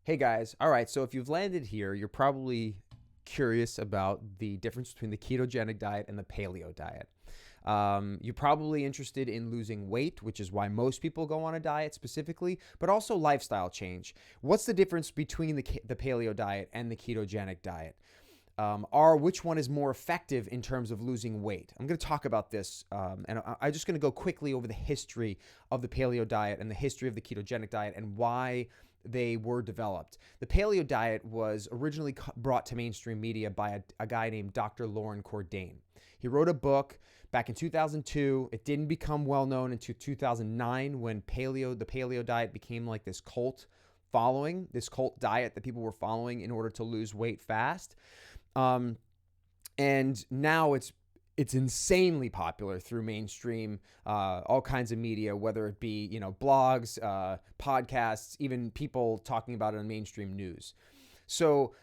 Hey guys, all right, so if you've landed here, you're probably curious about the difference between the ketogenic diet and the paleo diet. You're probably interested in losing weight, which is why most people go on a diet specifically, but also lifestyle change. What's the difference between the paleo diet and the ketogenic diet? Which one is more effective in terms of losing weight? I'm going to talk about this, and I'm just going to go quickly over the history of the paleo diet and the history of the ketogenic diet and why they were developed. The paleo diet was originally brought to mainstream media by a guy named Dr. Loren Cordain. He wrote a book back in 2002. It didn't become well known until 2009 when the paleo diet became like this cult diet that people were following in order to lose weight fast. And now it's insanely popular through mainstream, all kinds of media, whether it be, blogs, podcasts, even people talking about it on mainstream news. So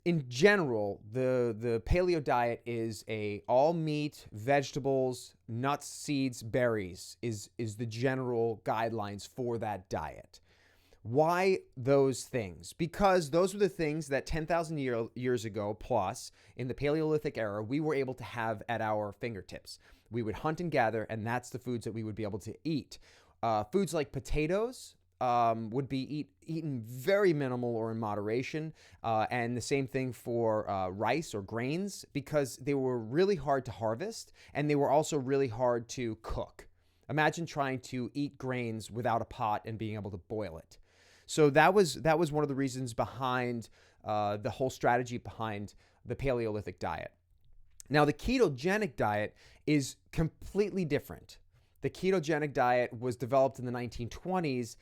in general, the paleo diet is all meat, vegetables, nuts, seeds, berries is the general guidelines for that diet. Why those things? Because those were the things that 10,000 years ago plus in the Paleolithic era, we were able to have at our fingertips. We would hunt and gather, and that's the foods that we would be able to eat. Foods like potatoes would be eaten very minimal or in moderation, and the same thing for rice or grains, because they were really hard to harvest, and they were also really hard to cook. Imagine trying to eat grains without a pot and being able to boil it. So that was one of the reasons behind the whole strategy behind the Paleolithic diet. Now, the ketogenic diet is completely different. The ketogenic diet was developed in the 1920s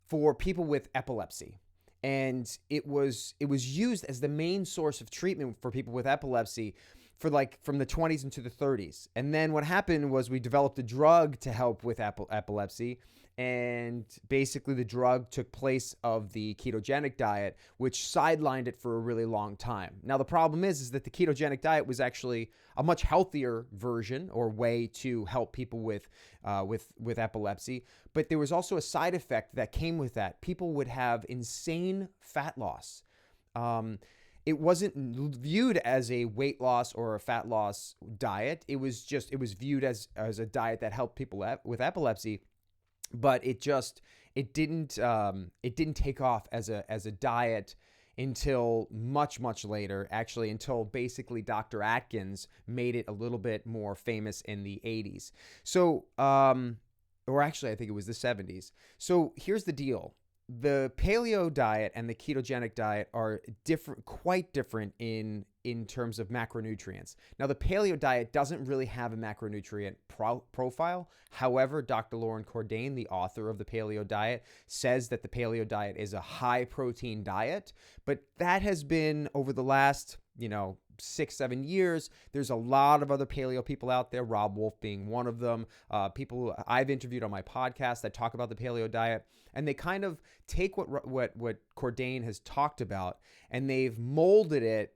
for people with epilepsy. And it was used as the main source of treatment for people with epilepsy for from the 20s into the 30s. And then what happened was we developed a drug to help with epilepsy. And basically the drug took place of the ketogenic diet, which sidelined it for a really long time. Now, the problem is that the ketogenic diet was actually a much healthier version or way to help people with epilepsy. But there was also a side effect that came with that. People would have insane fat loss. It wasn't viewed as a weight loss or a fat loss diet. It was viewed as a diet that helped people with epilepsy. But it didn't take off as a diet until much later, actually until basically Dr. Atkins made it a little bit more famous in the 80s. So, or actually I think it was the 70s. So here's the deal. The paleo diet and the ketogenic diet are quite different in terms of macronutrients. Now, the paleo diet doesn't really have a macronutrient profile. However, Dr. Loren Cordain, the author of the paleo diet, says that the paleo diet is a high protein diet, but that has been over the last, 6-7 years. There's a lot of other paleo people out there, Rob Wolf being one of them, people I've interviewed on my podcast that talk about the paleo diet, and they kind of take what Cordain has talked about and they've molded it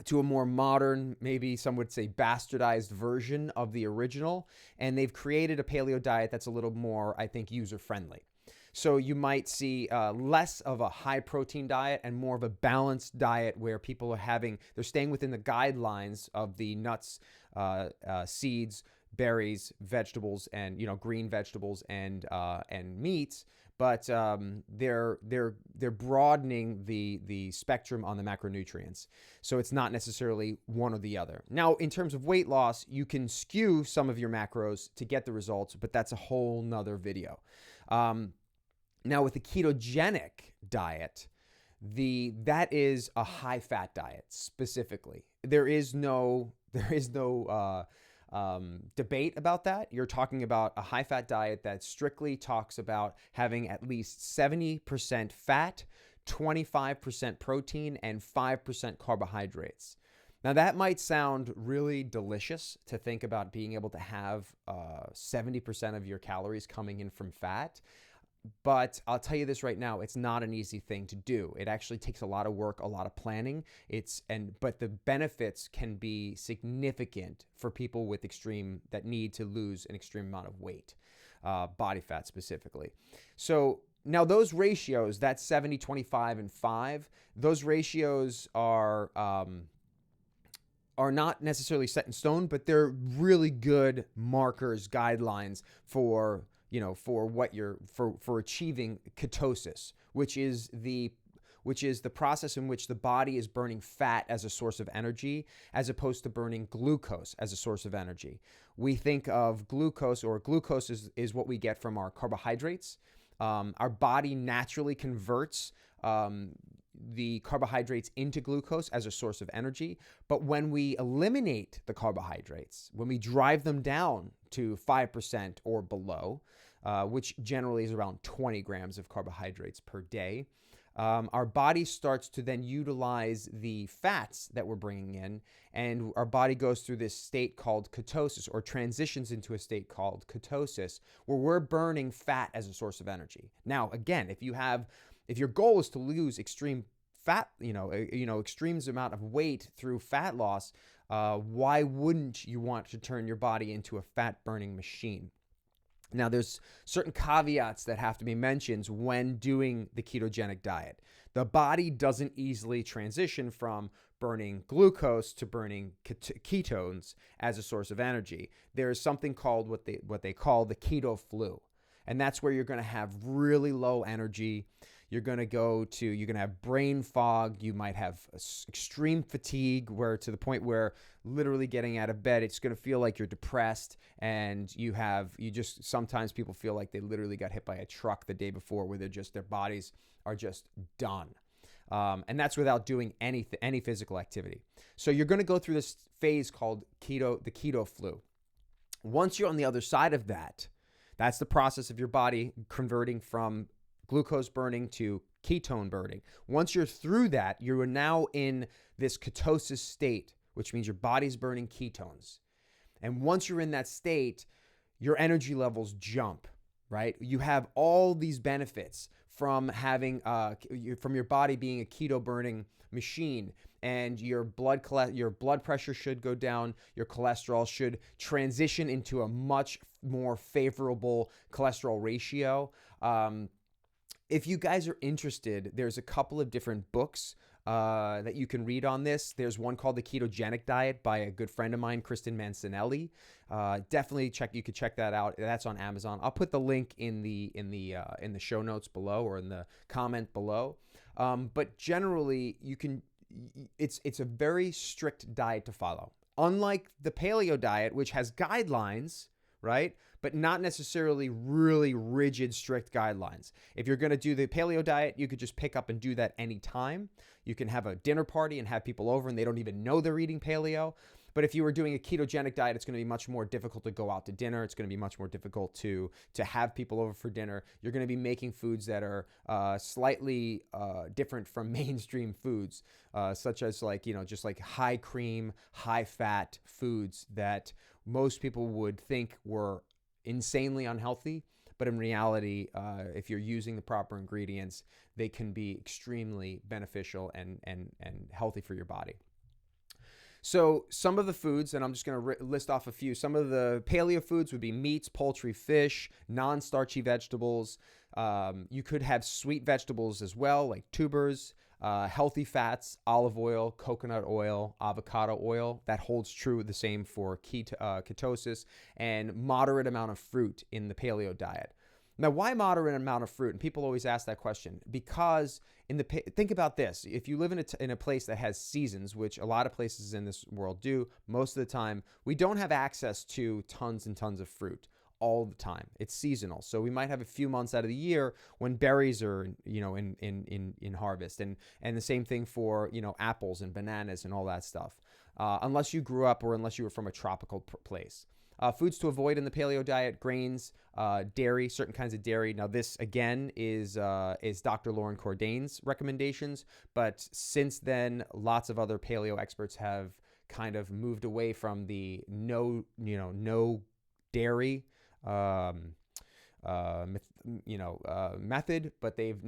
to a more modern, maybe some would say bastardized version of the original, and they've created a paleo diet that's a little more, I think, user-friendly. So you might see less of a high protein diet and more of a balanced diet where people they're staying within the guidelines of the nuts, seeds, berries, vegetables, and green vegetables and meats, but they're broadening the spectrum on the macronutrients. So it's not necessarily one or the other. Now, in terms of weight loss, you can skew some of your macros to get the results, but that's a whole nother video. Now, with the ketogenic diet, that is a high fat diet specifically. There is no debate about that. You're talking about a high fat diet that strictly talks about having at least 70% fat, 25% protein, and 5% carbohydrates. Now, that might sound really delicious to think about being able to have 70% of your calories coming in from fat. But I'll tell you this right now, it's not an easy thing to do. It actually takes a lot of work, a lot of planning. But the benefits can be significant for people that need to lose an extreme amount of weight, body fat specifically. So Now those ratios, that 70, 25, and 5, those ratios are not necessarily set in stone, but they're really good markers, guidelines for, for what you're for achieving ketosis, which is the process in which the body is burning fat as a source of energy, as opposed to burning glucose as a source of energy. We think of glucose, or glucose is what we get from our carbohydrates. Our body naturally converts the carbohydrates into glucose as a source of energy. But when we eliminate the carbohydrates, when we drive them down to 5% or below, which generally is around 20 grams of carbohydrates per day, our body starts to then utilize the fats that we're bringing in, and our body goes through this state called ketosis, or transitions into a state called ketosis, where we're burning fat as a source of energy. Now, again, if your goal is to lose extreme fat, extremes amount of weight through fat loss, why wouldn't you want to turn your body into a fat burning machine? Now, there's certain caveats that have to be mentioned when doing the ketogenic diet. The body doesn't easily transition from burning glucose to burning ketones as a source of energy. There's something called what they call the keto flu. And that's where you're going to have really low energy. You're going to have brain fog. You might have extreme fatigue, where to the point where literally getting out of bed, it's going to feel like you're depressed. And sometimes people feel like they literally got hit by a truck the day before, where their bodies are just done. And that's without doing any physical activity. So you're going to go through this phase called the keto flu. Once you're on the other side of that, that's the process of your body converting from glucose burning to ketone burning. Once you're through that, you are now in this ketosis state, which means your body's burning ketones. And once you're in that state, your energy levels jump, right? You have all these benefits from having from your body being a keto burning machine, and your blood pressure should go down. Your cholesterol should transition into a much more favorable cholesterol ratio. If you guys are interested, there's a couple of different books that you can read on this. There's one called The Ketogenic Diet by a good friend of mine, Kristen Mancinelli. Definitely you could check that out. That's on Amazon. I'll put the link in the show notes below, or in the comment below. But generally, it's a very strict diet to follow. Unlike the Paleo diet, which has guidelines, right? But not necessarily really rigid, strict guidelines. If you're going to do the Paleo diet, you could just pick up and do that anytime. You can have a dinner party and have people over and they don't even know they're eating Paleo. But if you were doing a ketogenic diet, it's going to be much more difficult to go out to dinner. It's going to be much more difficult to have people over for dinner. You're going to be making foods that are slightly different from mainstream foods, such as just like high cream, high fat foods that most people would think were insanely unhealthy. But in reality, if you're using the proper ingredients, they can be extremely beneficial and healthy for your body. So some of the foods, and I'm just going to list off a few. Some of the paleo foods would be meats, poultry, fish, non-starchy vegetables. You could have sweet vegetables as well, like tubers, healthy fats, olive oil, coconut oil, avocado oil. That holds true the same for ketosis, and moderate amount of fruit in the paleo diet. Now, why moderate amount of fruit? And people always ask that question because think about this. If you live in a place that has seasons, which a lot of places in this world do, most of the time, we don't have access to tons and tons of fruit all the time. It's seasonal. So we might have a few months out of the year when berries are, in harvest, and the same thing for, apples and bananas and all that stuff. Unless you grew up or unless you were from a tropical place. Foods to avoid in the paleo diet: grains, dairy, certain kinds of dairy. Now, this again is Dr. Loren Cordain's recommendations, but since then, lots of other paleo experts have kind of moved away from the no dairy method, but they've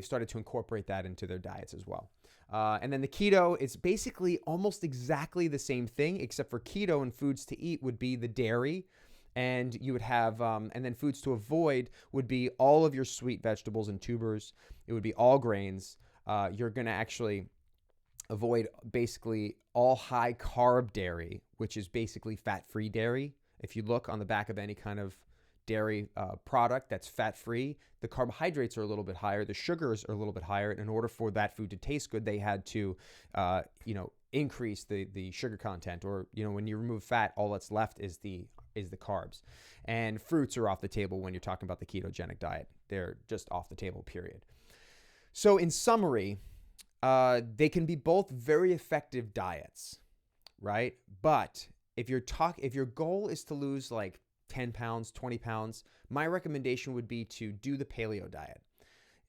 started to incorporate that into their diets as well. And then the keto is basically almost exactly the same thing, except for keto and foods to eat would be the dairy And you would have, and then foods to avoid would be all of your sweet vegetables and tubers. It would be all grains. You're going to actually avoid basically all high carb dairy, which is basically fat-free dairy. If you look on the back of any kind of dairy product that's fat-free, the carbohydrates are a little bit higher, the sugars are a little bit higher. And in order for that food to taste good, they had to, increase the sugar content. Or, when you remove fat, all that's left is the carbs. And fruits are off the table when you're talking about the ketogenic diet. They're just off the table, period. So in summary, they can be both very effective diets, right? But if your goal is to lose like 10 pounds, 20 pounds, my recommendation would be to do the paleo diet.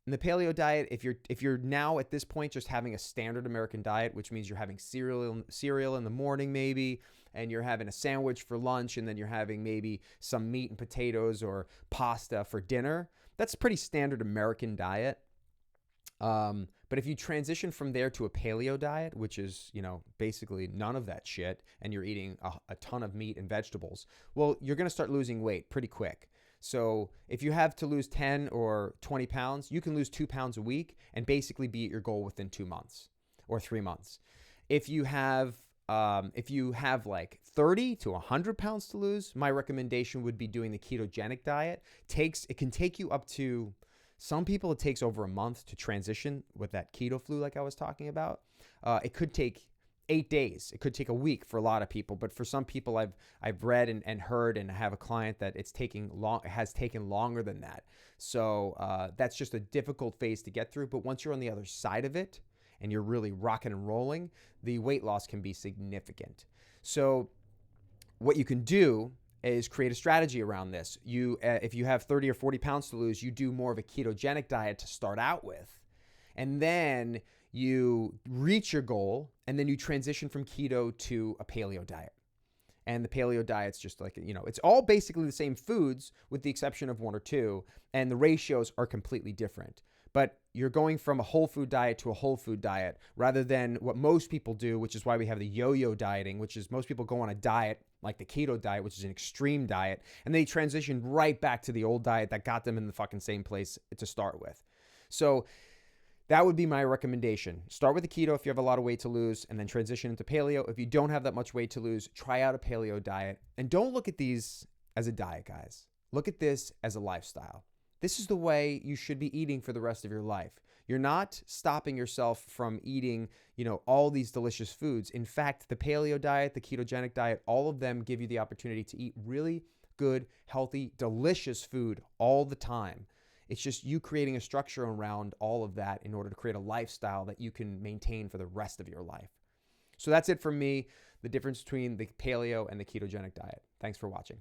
In the paleo diet, if you're now at this point just having a standard American diet, which means you're having cereal in the morning maybe, and you're having a sandwich for lunch, and then you're having maybe some meat and potatoes or pasta for dinner, that's a pretty standard American diet. But if you transition from there to a paleo diet, which is, basically none of that shit, and you're eating a ton of meat and vegetables, well, you're going to start losing weight pretty quick. So if you have to lose 10 or 20 pounds, you can lose 2 pounds a week and basically be at your goal within 2 months or 3 months. If you have like 30 to 100 pounds to lose, my recommendation would be doing the ketogenic diet. It can take you up to, some people it takes over a month to transition with that keto flu like I was talking about. It could take 8 days. It could take a week for a lot of people, but for some people I've read and heard, and I have a client that it has taken longer than that. So that's just a difficult phase to get through. But once you're on the other side of it and you're really rocking and rolling, the weight loss can be significant. So what you can do is create a strategy around this. If you have 30 or 40 pounds to lose, you do more of a ketogenic diet to start out with. And then you reach your goal, and then you transition from keto to a paleo diet. And the paleo diet's just like, it's all basically the same foods with the exception of one or two, and the ratios are completely different. But you're going from a whole food diet to a whole food diet rather than what most people do, which is why we have the yo-yo dieting, which is most people go on a diet like the keto diet, which is an extreme diet, and they transition right back to the old diet that got them in the fucking same place to start with. So that would be my recommendation. Start with the keto if you have a lot of weight to lose, and then transition into paleo. If you don't have that much weight to lose, try out a paleo diet. And don't look at these as a diet, guys. Look at this as a lifestyle. This is the way you should be eating for the rest of your life. You're not stopping yourself from eating, all these delicious foods. In fact, the paleo diet, the ketogenic diet, all of them give you the opportunity to eat really good, healthy, delicious food all the time. It's just you creating a structure around all of that in order to create a lifestyle that you can maintain for the rest of your life. So that's it from me, the difference between the paleo and the ketogenic diet. Thanks for watching.